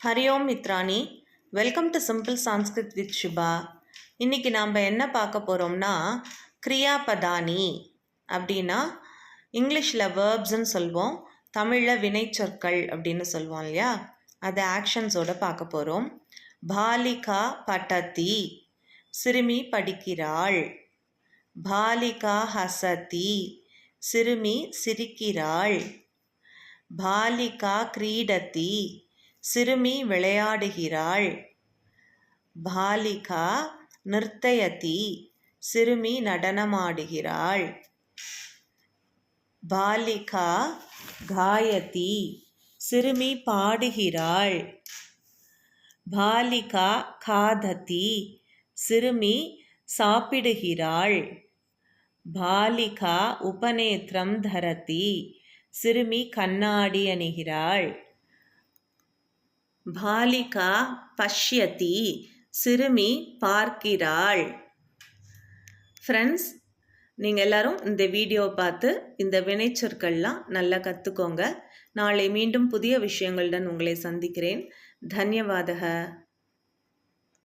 ஹரி ஓம் மித்ராணி, welcome to simple Sanskrit with Shiba. இன்றைக்கி நாம் என்ன பார்க்க போகிறோம்னா, கிரியாபதானி அப்படின்னா இங்கிலீஷில் வேர்ப்ஸ்ன்னு சொல்லுவோம், தமிழில் வினைச்சொற்கள் அப்படின்னு சொல்லுவோம் இல்லையா, அதை ஆக்ஷன்ஸோடு பார்க்க போகிறோம். பாலிகா படதி, சிறுமி படிக்கிறாள். பாலிகா ஹசதி, சிறுமி சிரிக்கிறாள். பாலிகா கிரீடதி, சிறுமி விளையாடுகிறாள். பாலிகா நிர்த்தயதி, சிறுமி நடனமாடுகிறாள். பாலிகா காயதி, சிறுமி பாடுகிறாள். பாலிகா காததி, சிறுமி சாப்பிடுகிறாள். பாலிகா உபநேத்ரம் தரதி, சிறுமி கண்ணாடி அணிகிறாள். பாலிகா பஷ்யதி, சிறுமி பார்க்கிறாள். ஃப்ரெண்ட்ஸ், நீங்கள் எல்லாரும் இந்த வீடியோவை பார்த்து இந்த வினைச்சொற்கள்லாம் நல்லா கற்றுக்கோங்க. நாளை மீண்டும் புதிய விஷயங்களுடன் உங்களை சந்திக்கிறேன். தன்யவாதக.